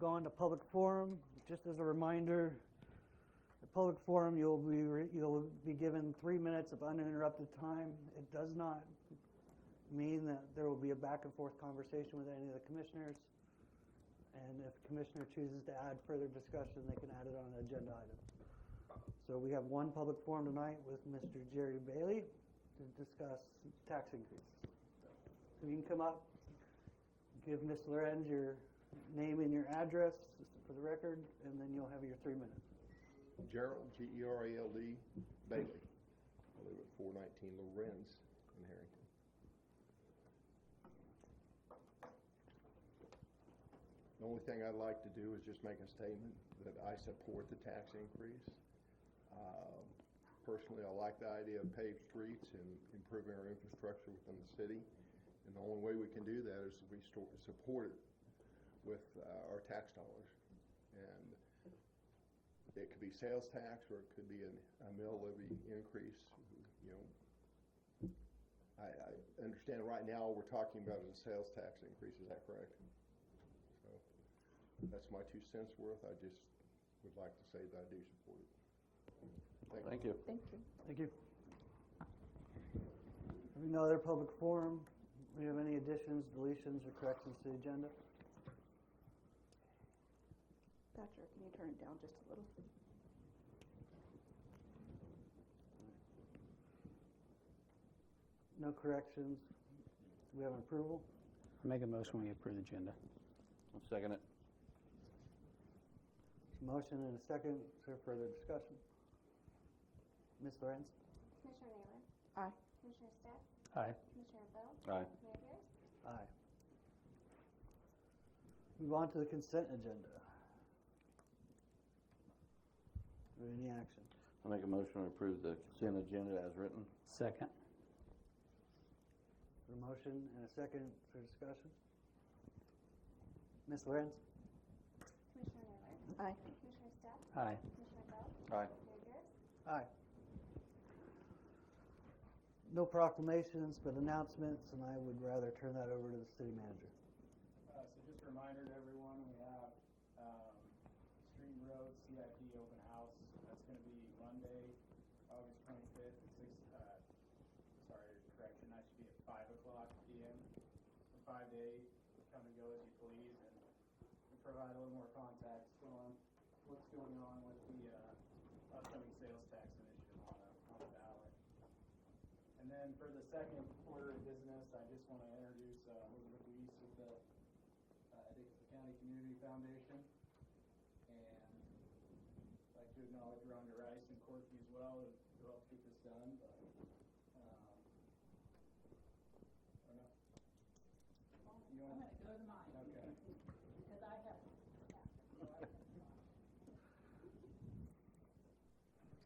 go on to public forum. Just as a reminder, the public forum, you'll be given 3 minutes of uninterrupted time. It does not mean that there will be a back and forth conversation with any of the commissioners. And if a commissioner chooses to add further discussion, they can add it on an agenda item. So we have one public forum tonight with Mr. Jerry Bailey to discuss tax increases. So you can come up, give Ms. Lorenz your name and your address for the record, and then you'll have your 3 minutes. Gerald, Gerald Bailey. I live at 419 Lorenz in Herington. The only thing I'd like to do is just make a statement that I support the tax increase. Personally, I like the idea of paved streets and improving our infrastructure within the city. And the only way we can do that is if we support it with our tax dollars. And it could be sales tax, or it could be a mill levy increase. You know, I understand right now we're talking about a sales tax increase. Is that correct? So that's my 2 cents worth. I just would like to say that I do support it. Thank you. Thank you. Thank you. No other public forum. Do we have any additions, deletions, or corrections to the agenda? Thatcher, can you turn it down just a little? No corrections. Do we have an approval? I make a motion we approve the agenda. I'll second it. Motion and a second. Is there further discussion? Ms. Lorenz? Commissioner Naylor? Aye. Commissioner Stepp? Aye. Commissioner Bill? Aye. Mayor Pierce? Aye. Move on to the consent agenda. Or any action? I'll make a motion to approve the consent agenda as written. Second. A motion and a second for discussion. Ms. Lorenz? Commissioner Naylor? Aye. Commissioner Stepp? Aye. Commissioner Bill? Aye. Mayor Pierce? Aye. No proclamations, but announcements, and I would rather turn that over to the city manager. So just a reminder to everyone, we have Street and Road CIP open house. That's going to be Monday, August 25th at correction, that should be at 5 o'clock p.m. from 5 to 8. Come and go as you please, and we provide a little more context on what's going on with the upcoming sales tax initiative on the ballot. And then for the second order of business, I just want to introduce Elizabeth Weiss with the Herington County Community Foundation, and I'd like to acknowledge Rhonda Rice and Corky as well who helped get this done. But, I'm going to go to mine. Okay. Because I have.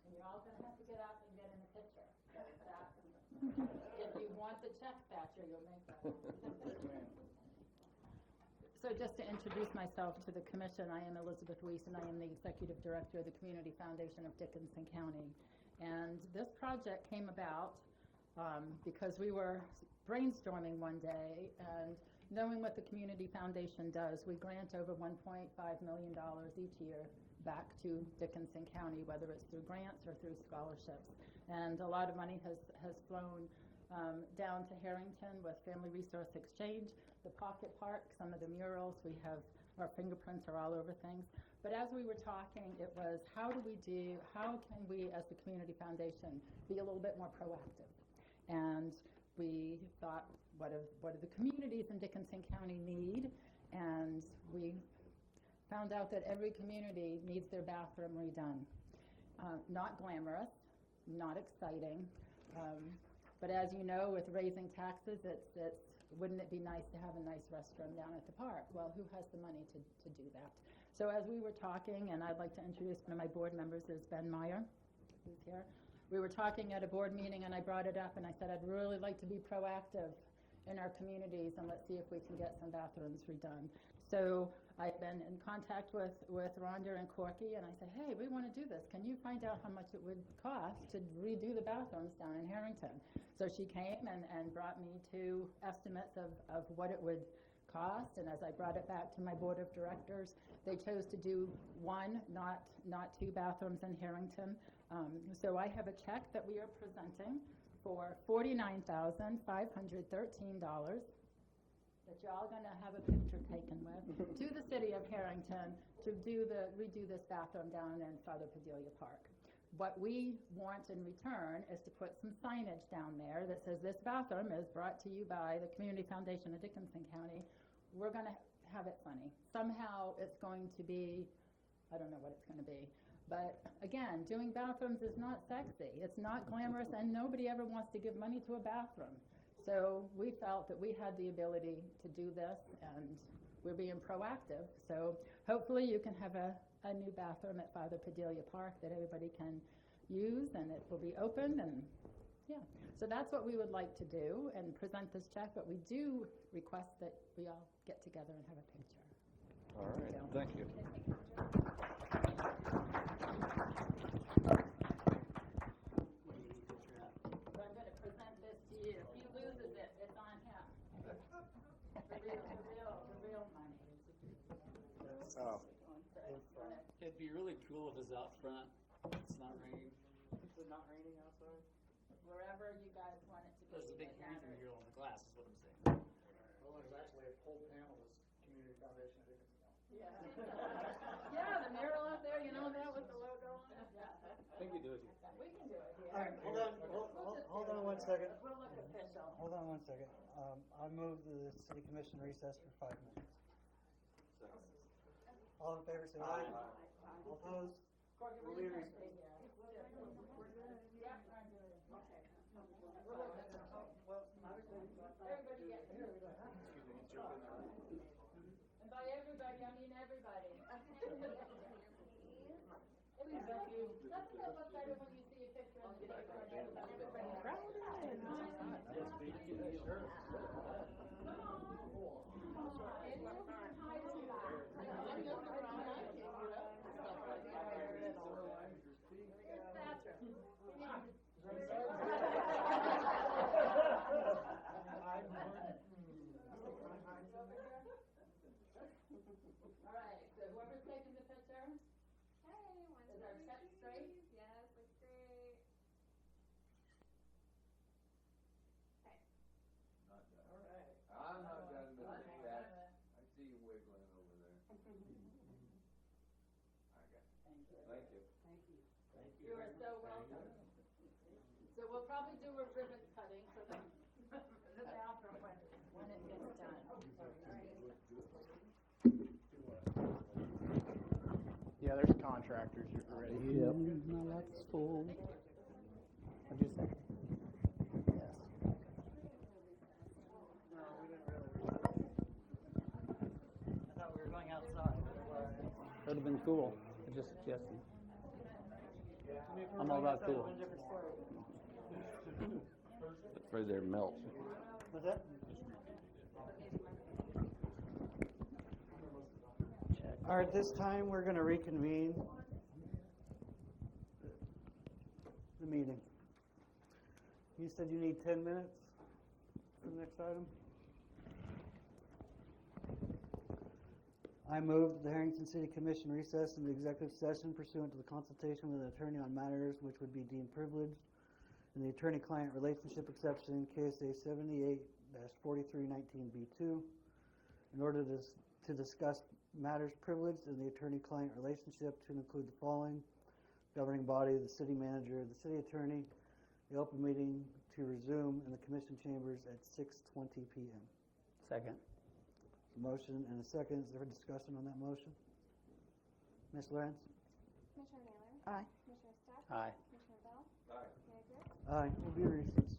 And you're all going to have to get up and get in the picture. If you want the check, Thatcher, you'll make that happen. So just to introduce myself to the commission, I am Elizabeth Weiss, and I am the executive director of the Community Foundation of Dickinson County. And this project came about because we were brainstorming one day, and knowing what the Community Foundation does, we grant over $1.5 million each year back to Dickinson County, whether it's through grants or through scholarships. And a lot of money has flown down to Herington with Family Resource Exchange, the Pocket Park, some of the murals. We have, our fingerprints are all over things. But as we were talking, it was how can we as the Community Foundation be a little bit more proactive? And we thought, what do the communities in Dickinson County need? And we found out that every community needs their bathroom redone. Not glamorous, not exciting, but as you know, with raising taxes, wouldn't it be nice to have a nice restroom down at the park? Well, who has the money to do that? So as we were talking, and I'd like to introduce one of my board members, is Ben Meyer, who's here. We were talking at a board meeting, and I brought it up, and I said I'd really like to be proactive in our communities, and let's see if we can get some bathrooms redone. So I've been in contact with Rhonda and Corky, and I said, hey, we want to do this. Can you find out how much it would cost to redo the bathrooms down in Herington? So she came and brought me 2 estimates of what it would cost, and as I brought it back to my board of directors, they chose to do one, not two bathrooms in Herington. So I have a check that we are presenting for $49,513 that y'all gonna have a picture taken with to the city of Herington to redo this bathroom down in Father Padilla Park. What we want in return is to put some signage down there that says this bathroom is brought to you by the Community Foundation of Dickinson County. We're gonna have it funny. Somehow it's going to be, I don't know what it's gonna be. But again, doing bathrooms is not sexy. It's not glamorous, and nobody ever wants to give money to a bathroom. So we felt that we had the ability to do this, and we're being proactive. So hopefully you can have a new bathroom at Father Padilla Park that everybody can use, and it will be open, and yeah. So that's what we would like to do and present this check, but we do request that we all get together and have a picture. All right, thank you. So I'm gonna present this to you. If he loses it, it's on him. The real money. It'd be really cool if it's out front. It's not raining. Is it not raining outside? Wherever you guys want it to be. There's a big it painting matters. mural on the glass, is what I'm saying. Well, there's actually a whole panel of Community Foundation of Dickinson. Yeah. Yeah, the mural up there, you know, that with the logo on it. Yeah. I think we do it here. We can do it here. All right, hold on one second. We'll look official. Hold on one second. I move the city commission recess for 5 minutes. All in favor, say aye. All opposed? Corky, We'll will you be guys stay here? Yeah, I'm doing it. Okay. We'll look at it. Everybody get here. And by everybody, I mean everybody. Doesn't it look better when you see a picture of the paper and everybody's crowded? All right, so whoever's taking the picture, is our check straight? Yes, looks great. All right. I'm not done with that. I see you wiggling over there. I got it. Thank you. Thank you. You are so welcome. So we'll probably do a ribbon cutting for the bathroom when it gets done. Yeah, there's contractors already. Yep. My lap's full. What'd you say? Yes. No, we didn't really. I thought we were going outside. That would have been cool. I just suggested. I'm all about cool. Afraid they'd melt. What's that? All right, this time we're going to reconvene the meeting. You said you need 10 minutes for the next item? I move that the Herington City Commission recess into executive session pursuant to the consultation with an attorney on matters which would be deemed privileged in the attorney-client relationship exception in KSA 78-4319B2 in order to discuss matters privileged in the attorney-client relationship to include the following: governing body, the city manager, the city attorney, the open meeting to resume in the commission chambers at 6:20 p.m. Second. Motion and a second. Is there a discussion on that motion? Ms. Lawrence? Commissioner Naylor? Aye. Commissioner Stepp? Aye. Commissioner Bell? Aye. Mayor Drift? Aye. We'll be recessed.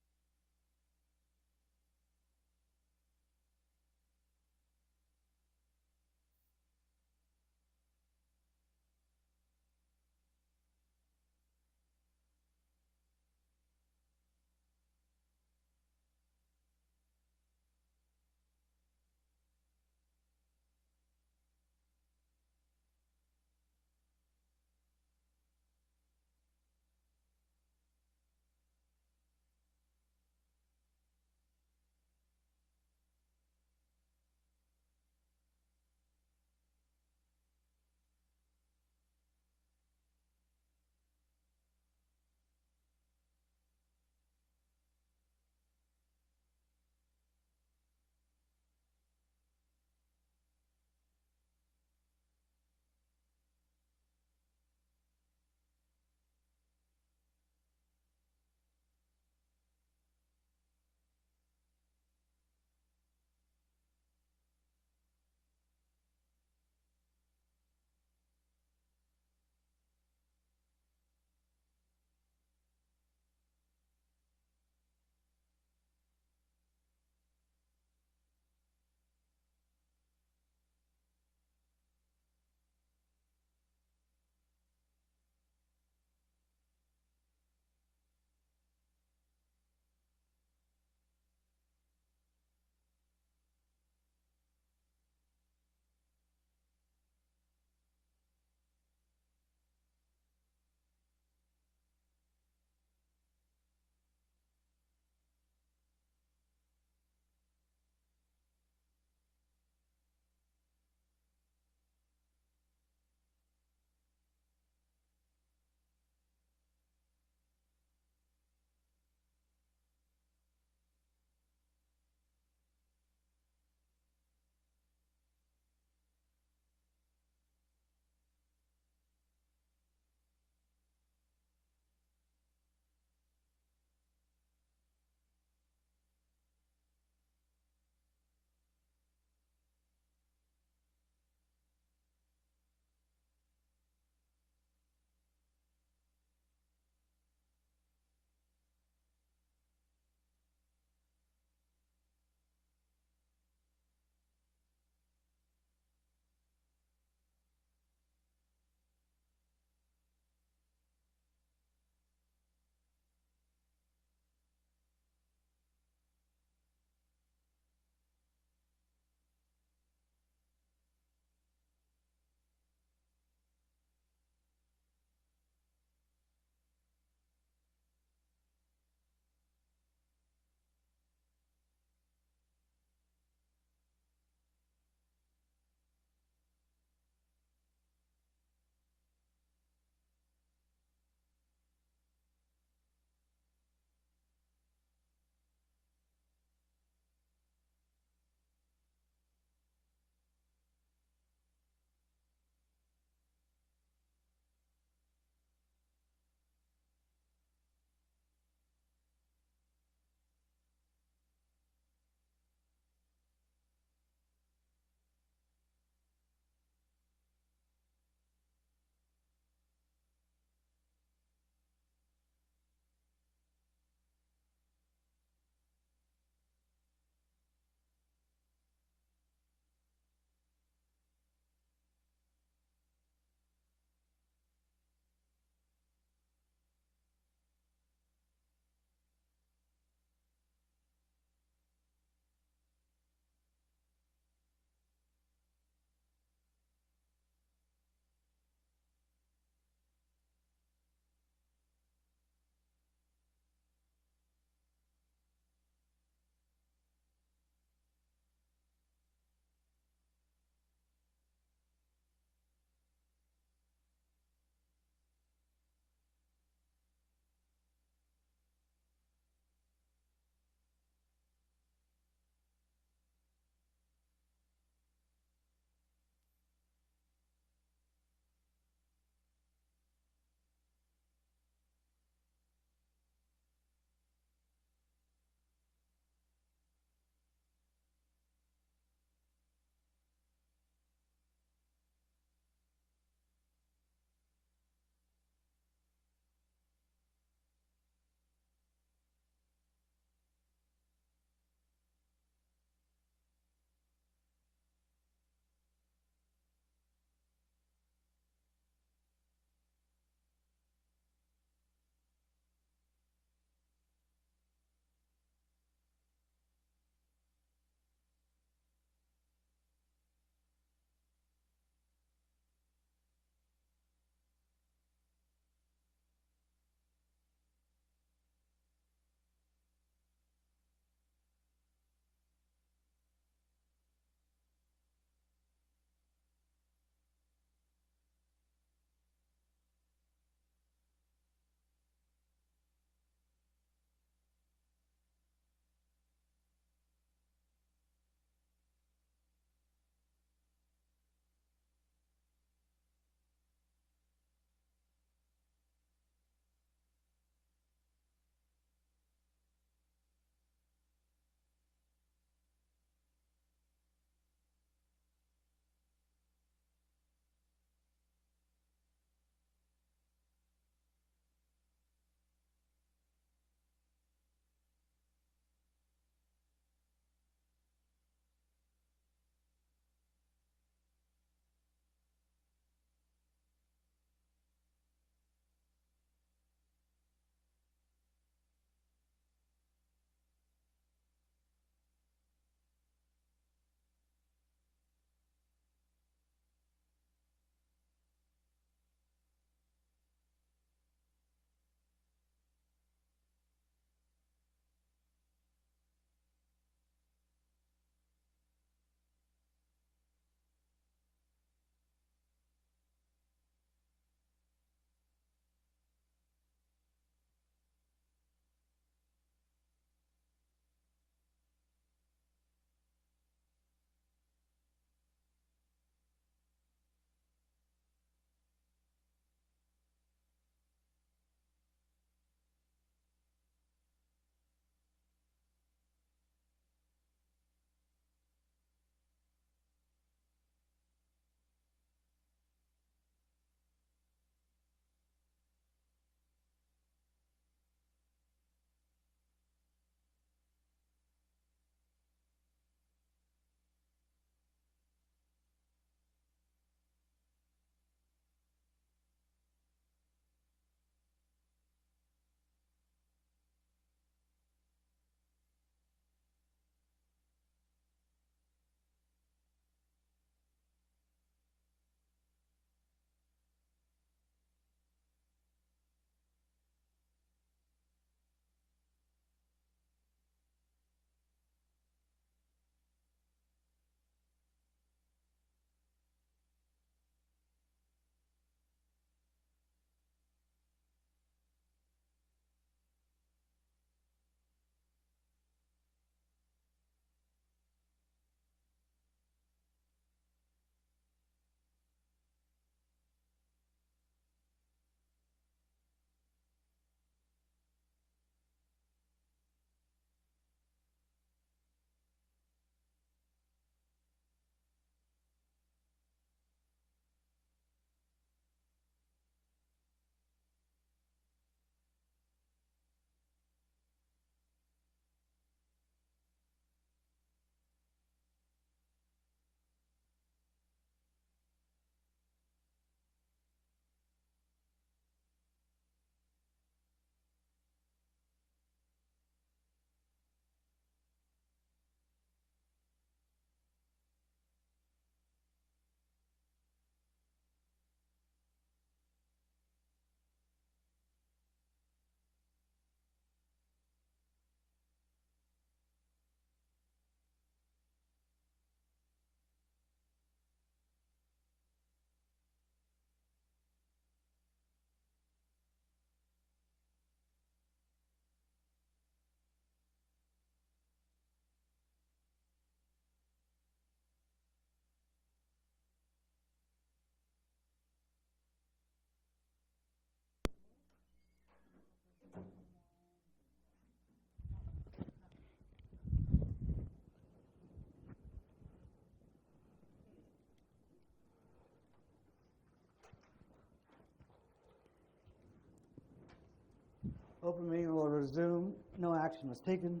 Open meeting will resume. No action was taken.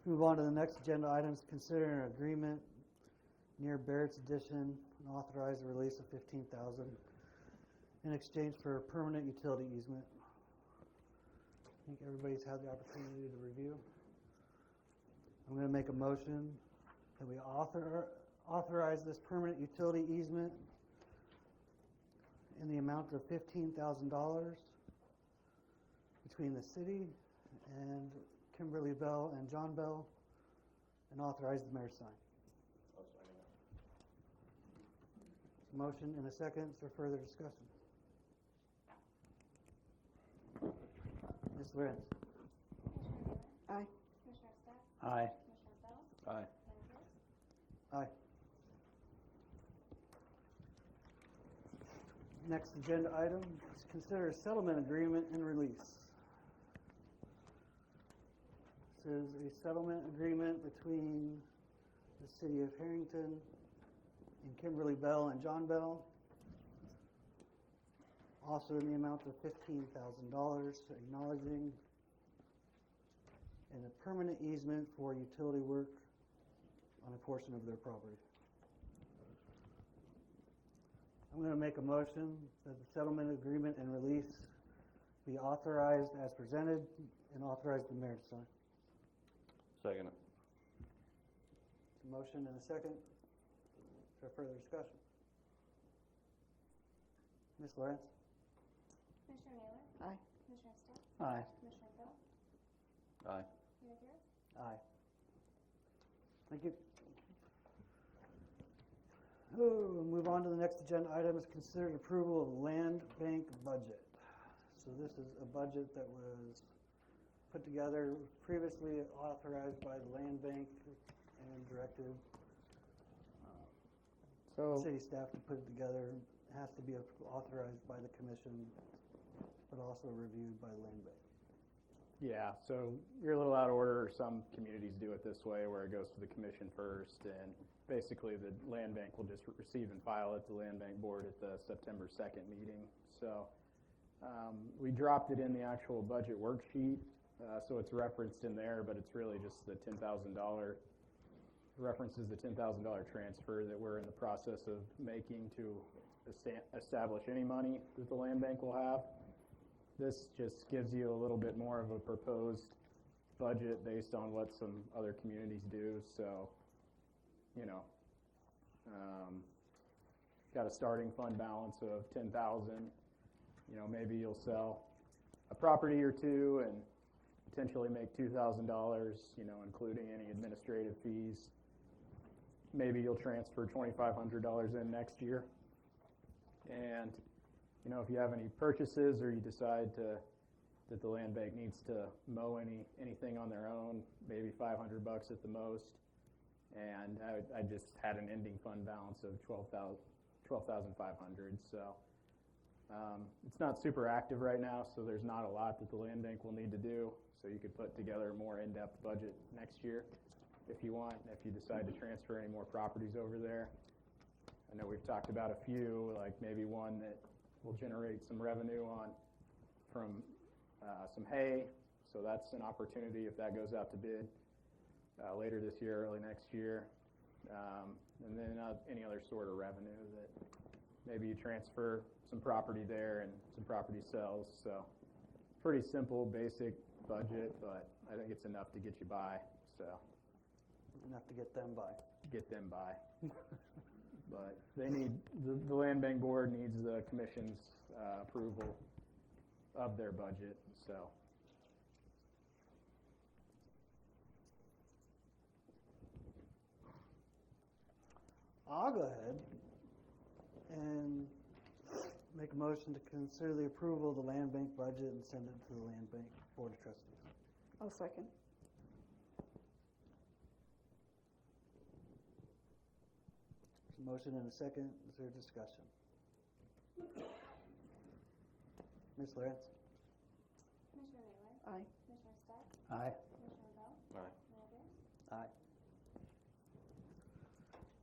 Move on to the next agenda items. Consider an agreement near Barrett's Addition and authorize the release of $15,000 in exchange for a permanent utility easement. I think everybody's had the opportunity to review. I'm going to make a motion that we authorize this permanent utility easement in the amount of $15,000 between the city and Kimberly Bell and John Bell, and authorize the mayor to sign. Motion and a second. Is there further discussion? Ms. Lorenz. Aye. Commissioner Stack, Aye. Commissioner Bell, Aye. Mayor Pierce. Aye. Next agenda item is consider a settlement agreement and release. This is a settlement agreement between the city of Herington and Kimberly Bell and John Bell. Also in the amount of $15,000, acknowledging and a permanent easement for utility work on a portion of their property. I'm going to make a motion that the settlement agreement and release be authorized as presented and authorize the mayor to sign. Second it. Motion and a second. Is there further discussion? Ms. Lawrence? Commissioner Naylor, Aye. Commissioner Stack, Aye. Commissioner Bell, Aye. Mayor Pierce. Aye. Thank you. Oh, we'll move on to the next agenda item is considered approval of land bank budget. So this is a budget that was put together, previously authorized by the land bank and directed So, city staff to put it together. It has to be authorized by the commission, but also reviewed by the land bank. yeah, so you're a little out of order. Some communities do it this way where it goes to the commission first, and basically the land bank will just receive and file at the land bank board at the September 2nd meeting. So we dropped it in the actual budget worksheet, so it's referenced in there, but it's really just the $10,000, references the $10,000 transfer that we're in the process of making to establish any money that the land bank will have. This just gives you a little bit more of a proposed budget based on what some other communities do. So, you know, got a starting fund balance of $10,000. You know, maybe you'll sell a property or two and potentially make $2,000, you know, including any administrative fees. Maybe you'll transfer $2,500 in next year. And, you know, if you have any purchases or you decide that the land bank needs to mow anything on their own, maybe $500 at the most. And I just had an ending fund balance of $12,500. So it's not super active right now, so there's not a lot that the land bank will need to do. So you could put together a more in-depth budget next year if you want, if you decide to transfer any more properties over there. I know we've talked about a few, like maybe one that will generate some revenue from some hay. So that's an opportunity if that goes out to bid later this year, early next year. And then any other sort of revenue that maybe you transfer some property there and some property sells. So pretty simple, basic budget, but I think it's enough to get you by. So Enough to get them by. get them by. But they need, the land bank board needs the commission's approval of their budget, so. I'll go ahead and make a motion to consider the approval of the land bank budget and send it to the land bank board of trustees. I'll second. There's a motion and a second. Is there discussion? Ms. Lawrence? Commissioner Naylor, Aye. Commissioner Stack, Aye. Commissioner Bell, Aye. Mayor Pierce. Aye.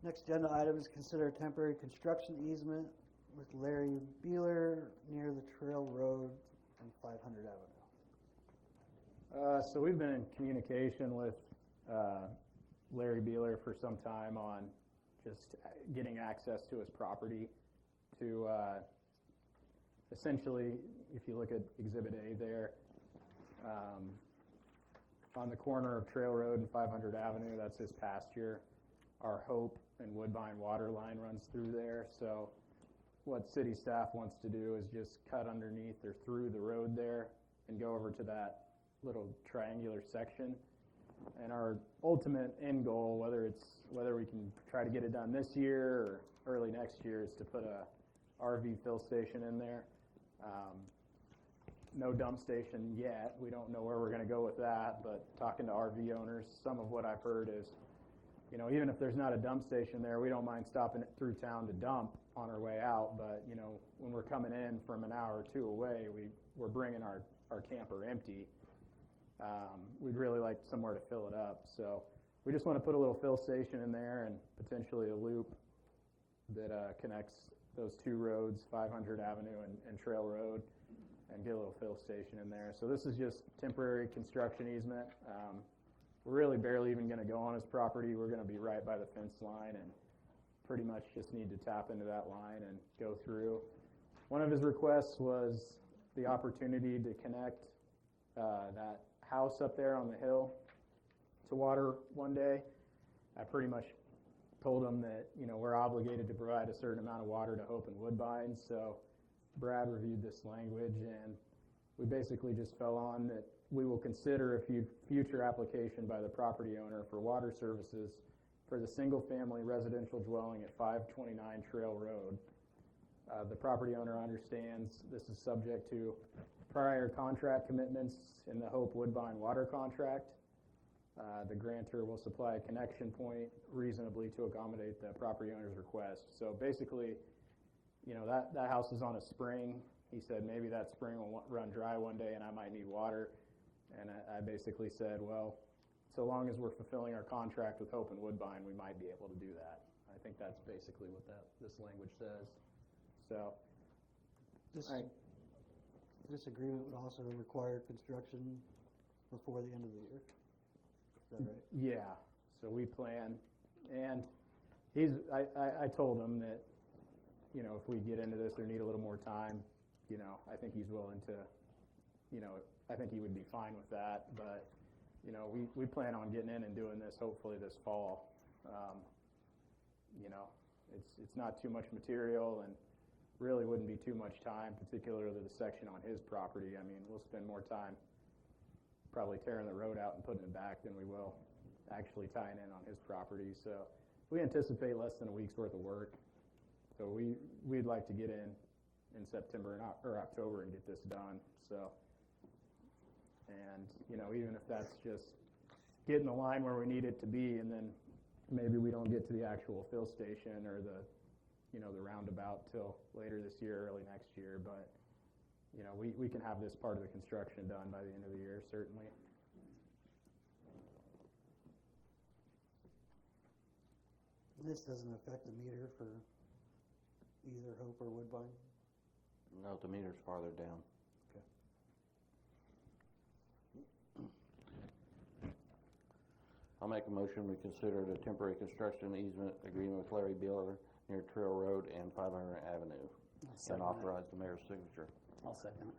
Next agenda item is consider a temporary construction easement with Larry Beeler near the Trail Road on 500 Avenue. So we've been in communication with Larry Beeler for some time on just getting access to his property to essentially, if you look at Exhibit A there, on the corner of Trail Road and 500 Avenue, that's his pasture. Our Hope and Woodbine water line runs through there. So what city staff wants to do is just cut underneath or through the road there and go over to that little triangular section. And our ultimate end goal, whether we can try to get it done this year or early next year, is to put a RV fill station in there. No dump station yet. We don't know where we're going to go with that, but talking to RV owners, some of what I've heard is, even if there's not a dump station there, we don't mind stopping through town to dump on our way out, but, when we're coming in from an hour or two away, we're bringing our camper empty. We'd really like somewhere to fill it up, so we just want to put a little fill station in there and potentially a loop that connects those two roads, 500 Avenue and Trail Road, and get a little fill station in there. So this is just temporary construction easement. We're really barely even going to go on his property. We're going to be right by the fence line and pretty much just need to tap into that line and go through. One of his requests was the opportunity to connect that house up there on the hill to water one day. I pretty much told him that, we're obligated to provide a certain amount of water to Hope and Woodbine. So Brad reviewed this language, and we basically just fell on that we will consider a future application by the property owner for water services for the single-family residential dwelling at 529 Trail Road. The property owner understands this is subject to prior contract commitments in the Hope Woodbine water contract. The grantor will supply a connection point reasonably to accommodate the property owner's request. So basically, that house is on a spring. He said maybe that spring will run dry one day and I might need water. And I basically said, well, so long as we're fulfilling our contract with Hope and Woodbine, we might be able to do that. I think that's basically what this language says. So, This agreement would also require construction before the end of the year. Is that right? Yeah. So we plan, and I told him that, if we get into this or need a little more time, I think he's willing to, I think he would be fine with that. But, we plan on getting in and doing this hopefully this fall. It's not too much material and really wouldn't be too much time, particularly the section on his property. I mean, we'll spend more time probably tearing the road out and putting it back than we will actually tying in on his property. So we anticipate less than a week's worth of work. So we'd like to get in September or October and get this done. So, and even if that's just getting the line where we need it to be, and then maybe we don't get to the actual fill station or the roundabout till later this year, early next year. But we can have this part of the construction done by the end of the year, certainly. This doesn't affect the meter for either Hope or Woodbine? No, the meter's farther down. Okay. I'll make a motion we consider the temporary construction easement agreement with Larry Beeler near Trail Road and 500 Avenue and authorize the mayor's signature. I'll second it.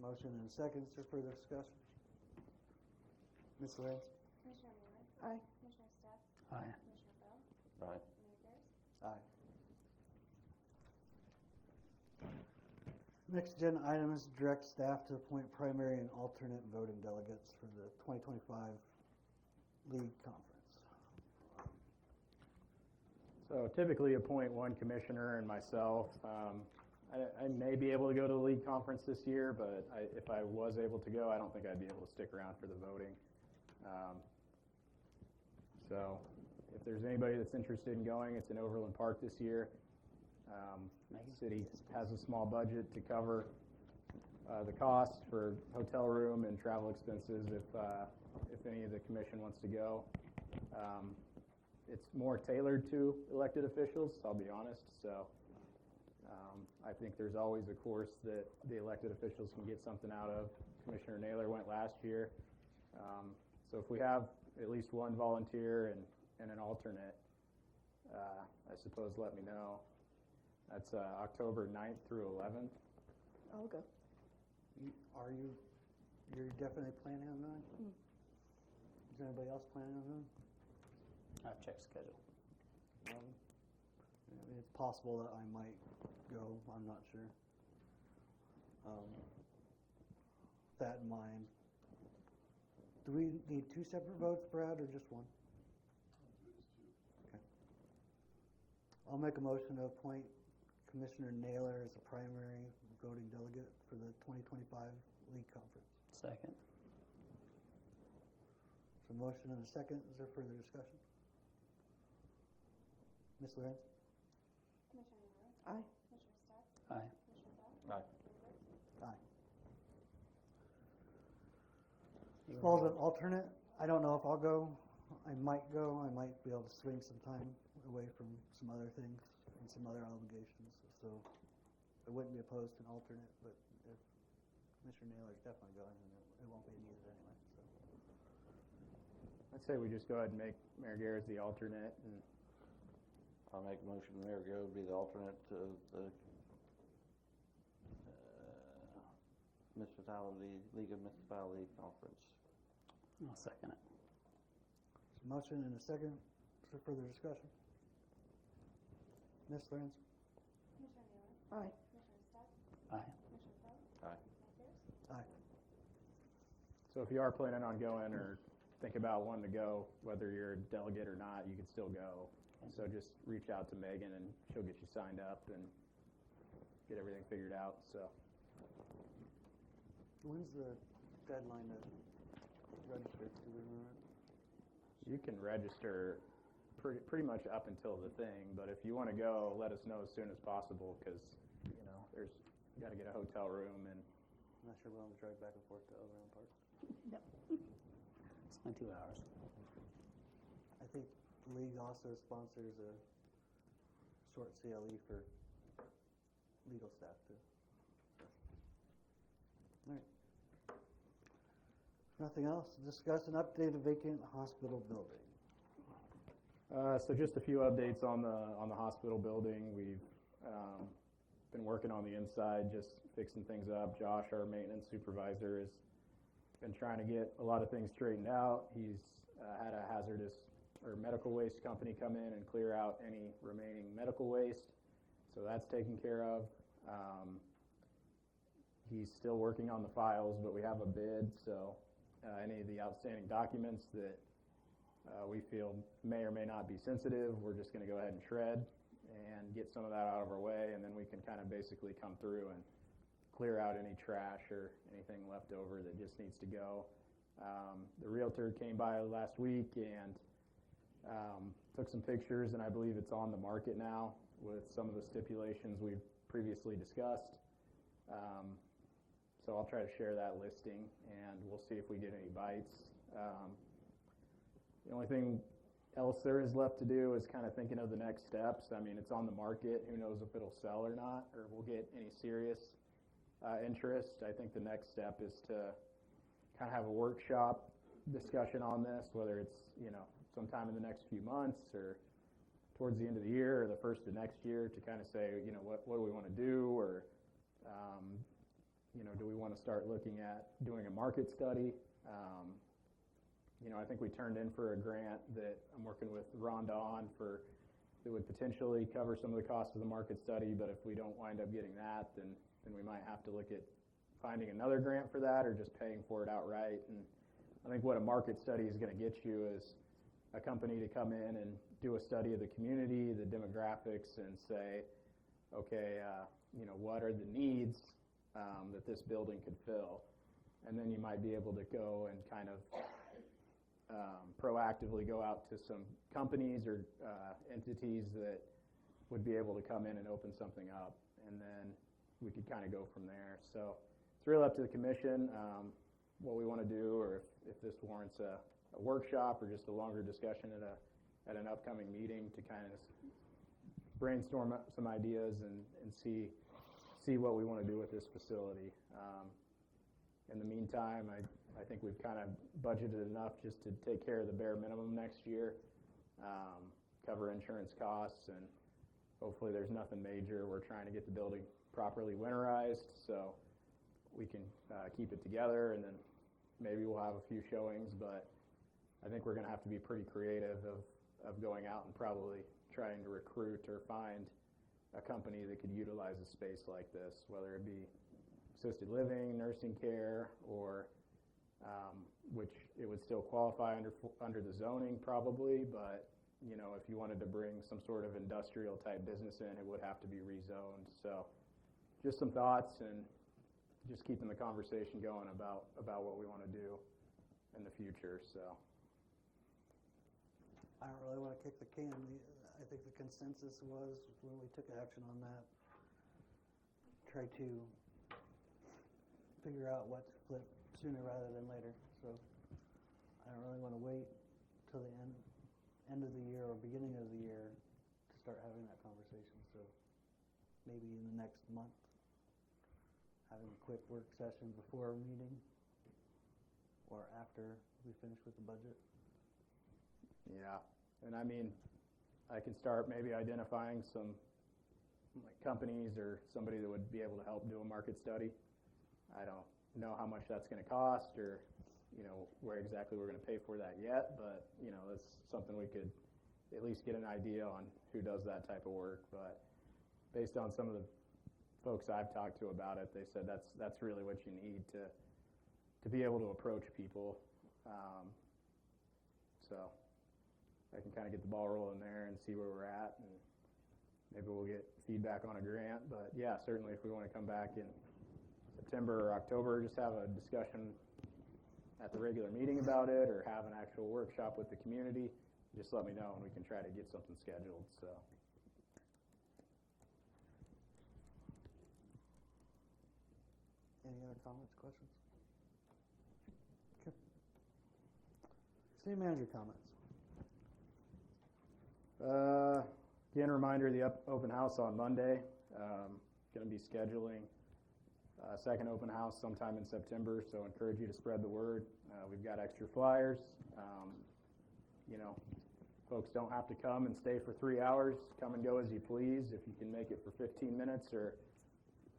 Motion and second. Is there further discussion? Ms. Lance? Commissioner Mueller? Aye. Commissioner Stepp? Aye. Commissioner Bill? Aye. Mayor Gers? Aye. Next agenda item is direct staff to appoint primary and alternate voting delegates for the 2025 league conference. So typically appoint one commissioner and myself. I may be able to go to the league conference this year, but if I was able to go, I don't think I'd be able to stick around for the voting. So if there's anybody that's interested in going, it's in Overland Park this year. The city has a small budget to cover the cost for hotel room and travel expenses if any of the commission wants to go. It's more tailored to elected officials, I'll be honest. So I think there's always a course that the elected officials can get something out of. Commissioner Naylor went last year. So if we have at least one volunteer and an alternate, I suppose let me know. That's October 9th through 11th. I'll go. You're definitely planning on going? Mm. Is anybody else planning on going? I've checked schedule. I mean, it's possible that I might go, I'm not sure. That in mind, do we need two separate votes, Brad, or just one? Okay. I'll make a motion to appoint Commissioner Naylor as the primary voting delegate for the 2025 League Conference. Second. So motion and a second. Is there further discussion? Ms. Lorenz? Commissioner Naylor? Aye. Commissioner Stubbs? Aye. Commissioner Bell? Aye. Mayor Brooks? Aye. As well as an alternate, I don't know if I'll go. I might go. I might be able to swing some time away from some other things and some other obligations. So I wouldn't be opposed to an alternate, but if Commissioner Naylor is definitely going, then it won't be needed anyway. So. I'd say we just go ahead and make Mayor Garrett the alternate, and I'll make a motion, Mayor Go would be the alternate to the League of Municipality Conference. I'll second it. Motion and a second. Is there further discussion? Ms. Lorenz? Commissioner Naylor? Aye. Commissioner Stubbs? Aye. Commissioner Bell? Aye. Mayor Pierce? Aye. so if you are planning on going or think about wanting to go, whether you're a delegate or not, you can still go. So just reach out to Megan and she'll get you signed up and get everything figured out. So When's the deadline to register? Do we remember? you can register pretty much up until the thing, but if you want to go, let us know as soon as possible because, you know, you got to get a hotel room and I'm not sure we'll have to drive back and forth to Overland Park. It's only 2 hours. I think the league also sponsors a short CLE for legal staff too. All right. Nothing else? Discuss an update of vacant hospital building. So just a few updates on the hospital building. We've been working on the inside, just fixing things up. Josh, our maintenance supervisor, has been trying to get a lot of things straightened out. He's had a hazardous or medical waste company come in and clear out any remaining medical waste. So that's taken care of. He's still working on the files, but we have a bid, so any of the outstanding documents that we feel may or may not be sensitive, we're just going to go ahead and shred and get some of that out of our way, and then we can kind of basically come through and clear out any trash or anything left over that just needs to go. The realtor came by last week and took some pictures, and I believe it's on the market now with some of the stipulations we've previously discussed. So I'll try to share that listing, and we'll see if we get any bites. The only thing else there is left to do is kind of thinking of the next steps. I mean, it's on the market. Who knows if it'll sell or not, or we'll get any serious interest. I think the next step is to kind of have a workshop discussion on this, whether it's, you know, sometime in the next few months or towards the end of the year or the first of next year to kind of say, you know, what do we want to do, or you know, do we want to start looking at doing a market study? You know, I think we turned in for a grant that I'm working with Rhonda on for that would potentially cover some of the costs of the market study, but if we don't wind up getting that, then we might have to look at finding another grant for that or just paying for it outright. And I think what a market study is going to get you is a company to come in and do a study of the community, the demographics, and say, okay, you know, what are the needs that this building could fill? And then you might be able to go and kind of proactively go out to some companies or entities that would be able to come in and open something up, and then we could kind of go from there. So it's really up to the commission what we want to do, or if this warrants a workshop or just a longer discussion at an upcoming meeting to kind of brainstorm some ideas and see what we want to do with this facility. In the meantime, I think we've kind of budgeted enough just to take care of the bare minimum next year, cover insurance costs, and hopefully there's nothing major. We're trying to get the building properly winterized so we can keep it together, and then maybe we'll have a few showings, but I think we're going to have to be pretty creative of going out and probably trying to recruit or find a company that could utilize a space like this, whether it be assisted living, nursing care, or which it would still qualify under the zoning probably, but you know, if you wanted to bring some sort of industrial type business in, it would have to be rezoned. So just some thoughts and just keeping the conversation going about what we want to do in the future. So I don't really want to kick the can. I think the consensus was when we took action on that, try to figure out what to flip sooner rather than later. So I don't really want to wait till the end of the year or beginning of the year to start having that conversation. So maybe in the next month, having a quick work session before a meeting or after we finish with the budget. yeah, and I mean, I can start maybe identifying some like companies or somebody that would be able to help do a market study. I don't know how much that's going to cost or, you know, where exactly we're going to pay for that yet, but, you know, that's something we could at least get an idea on who does that type of work. But based on some of the folks I've talked to about it, they said that's really what you need to be able to approach people. So I can kind of get the ball rolling there and see where we're at, and maybe we'll get feedback on a grant. But yeah, certainly if we want to come back in September or October, just have a discussion at the regular meeting about it or have an actual workshop with the community, just let me know and we can try to get something scheduled. So Any other comments, questions? Okay. City manager comments. Again, a reminder, the open house on Monday. Going to be scheduling a second open house sometime in September, so encourage you to spread the word. We've got extra flyers. You know, folks don't have to come and stay for 3 hours. Come and go as you please. If you can make it for 15 minutes or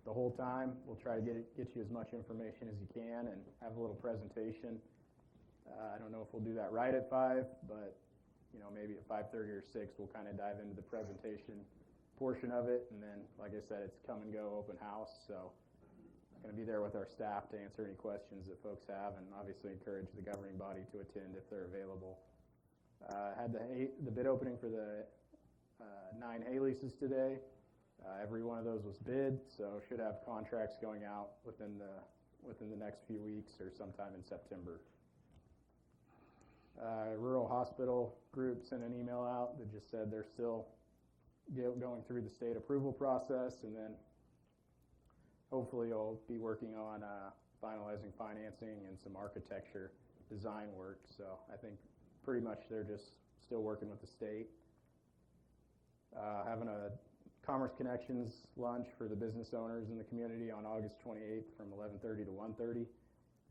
the whole time, we'll try to get you as much information as you can and have a little presentation. I don't know if we'll do that right at 5, but you know, maybe at 5:30 or 6, we'll kind of dive into the presentation portion of it, and then, like I said, it's come and go open house, so I'm going to be there with our staff to answer any questions that folks have, and obviously encourage the governing body to attend if they're available. Had the bid opening for the 9 hay leases today. Every one of those was bid, so should have contracts going out within the next few weeks or sometime in September. Rural Hospital Group sent an email out that just said they're still going through the state approval process, and then hopefully you'll be working on finalizing financing and some architecture design work. So I think pretty much they're just still working with the state. Having a Commerce Connections lunch for the business owners in the community on August 28th from 11:30 to 1:30.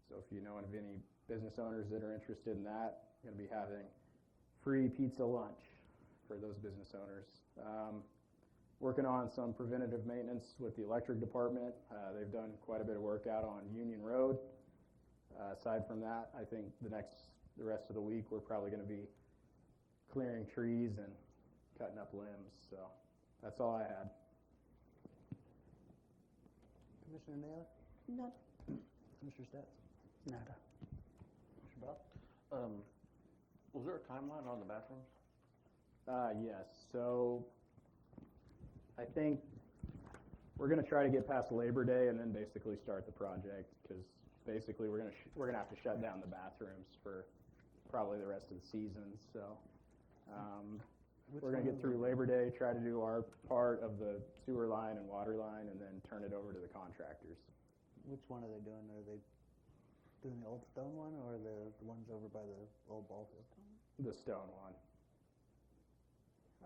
So if you know of any business owners that are interested in that, going to be having free pizza lunch for those business owners. Working on some preventative maintenance with the electric department. They've done quite a bit of work out on Union Road. Aside from that, I think the rest of the week we're probably going to be clearing trees and cutting up limbs. So that's all I had. Commissioner Naylor? None. Commissioner Stats? Nada. Commissioner Bob? Was there a timeline on the bathrooms? Yes. So I think we're going to try to get past Labor Day and then basically start the project, because basically we're going to have to shut down the bathrooms for probably the rest of the season. So we're going to get through Labor Day, try to do our part of the sewer line and water line, and then turn it over to the contractors. Which one are they doing? Are they doing the old stone one or the ones over by the old ball field? The stone one.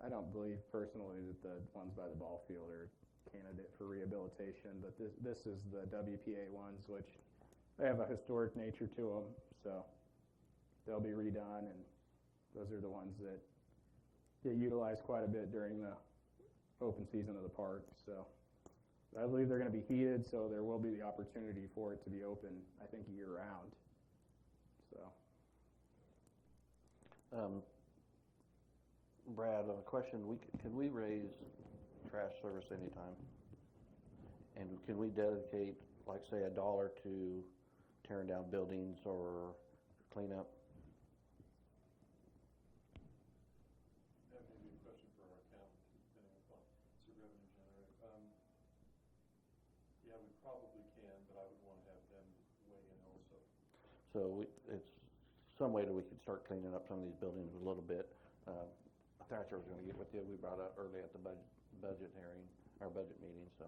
I don't believe personally that the ones by the ball field are candidate for rehabilitation, but this is the WPA ones, which they have a historic nature to them, so they'll be redone, and those are the ones that get utilized quite a bit during the open season of the park. So I believe they're going to be heated, so there will be the opportunity for it to be open, I think, year-round. So. Brad, a question, can we raise trash service anytime? And can we dedicate, like, say, $1 to tearing down buildings or cleanup? That may be a question for our accountant, depending upon it's a revenue generator. Yeah, we probably can, but I would want to have them weigh in also. So it's some way that we could start cleaning up some of these buildings a little bit. Thatcher was going to get with you. We brought up early at the budget hearing, our budget meeting, so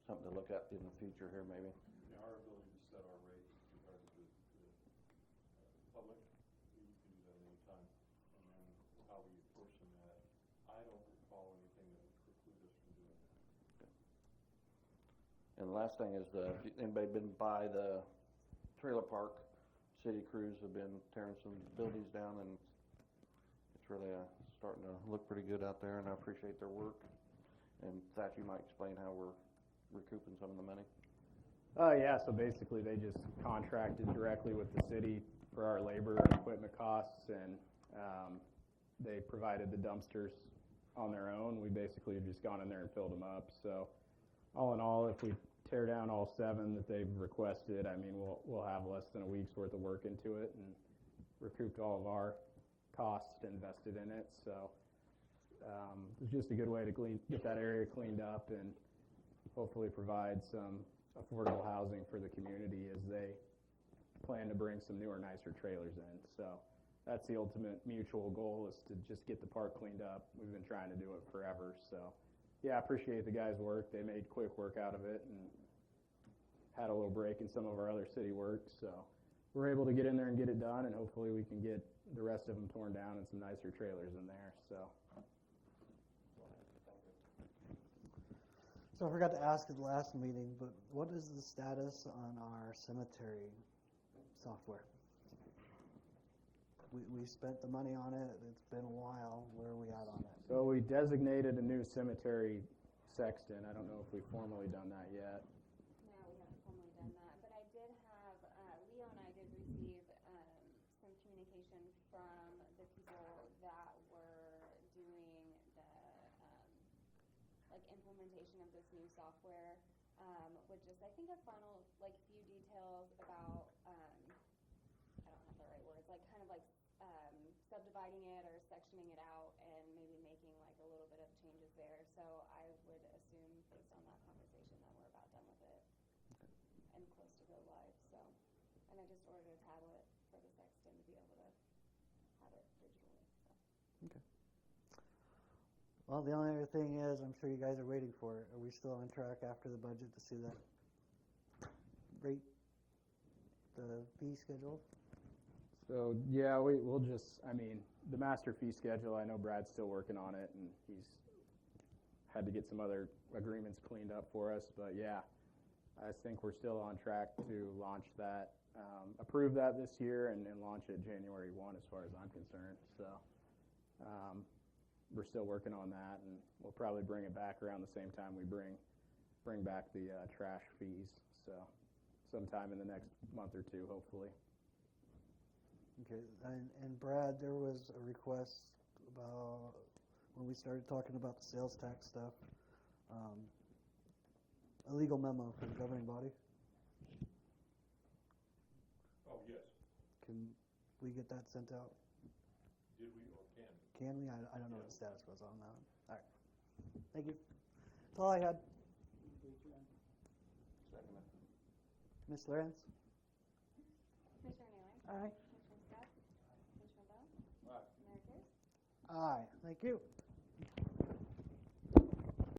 something to look at in the future here maybe. Yeah, our ability to set our rates compared to the public, you can do that any time. And then how we apportion that, I don't recall anything that would preclude us from doing that. And the last thing is, anybody been by the trailer park? City crews have been tearing some buildings down, and it's really starting to look pretty good out there, and I appreciate their work. And Thatch, you might explain how we're recouping some of the money? Yeah, so basically they just contracted directly with the city for our labor and equipment costs, and they provided the dumpsters on their own. We basically have just gone in there and filled them up. So all in all, if we tear down all 7 that they've requested, I mean, we'll have less than a week's worth of work into it and recouped all of our costs invested in it. So it's just a good way to get that area cleaned up and hopefully provide some affordable housing for the community as they plan to bring some newer, nicer trailers in. So that's the ultimate mutual goal, is to just get the park cleaned up. We've been trying to do it forever. So yeah, I appreciate the guys' work. They made quick work out of it and had a little break in some of our other city work. So we're able to get in there and get it done, and hopefully we can get the rest of them torn down and some nicer trailers in there. So I forgot to ask at the last meeting, but what is the status on our cemetery software? We spent the money on it. It's been a while. Where are we at on it? So we designated a new cemetery sexton. I don't know if we've formally done that yet. No, we haven't formally done that, but I did have, Leo and I did receive some communication from the people that were doing the implementation of this new software, with just, I think, a final, few details about, I don't have the right words, kind of subdividing it or sectioning it out and maybe making a little bit of changes there. So I would assume, based on that conversation, that we're about done with it and close to go live. So, and I just ordered a tablet for the sexton to be able to have it digitally. So. Okay. Well, the only other thing is, I'm sure you guys are waiting for it. Are we still on track after the budget to see that rate, the fee schedule? So yeah, we'll just, I mean, the master fee schedule, I know Brad's still working on it, and he's had to get some other agreements cleaned up for us. But yeah, I think we're still on track to launch that, approve that this year, and launch it January 1 as far as I'm concerned. So we're still working on that, and we'll probably bring it back around the same time we bring back the trash fees. So sometime in the next month or two, hopefully. Okay, and Brad, there was a request about, when we started talking about the sales tax stuff, a legal memo for the governing body. Oh, yes. Can we get that sent out? Did we or can? Can we? I don't know what the status was on that. All right. Thank you. That's all I had. Second. Ms. Lawrence? Commissioner Naylor? Aye. Commissioner Scott? Commissioner Bell? Aye. Mayor Pierce? Aye. Thank you.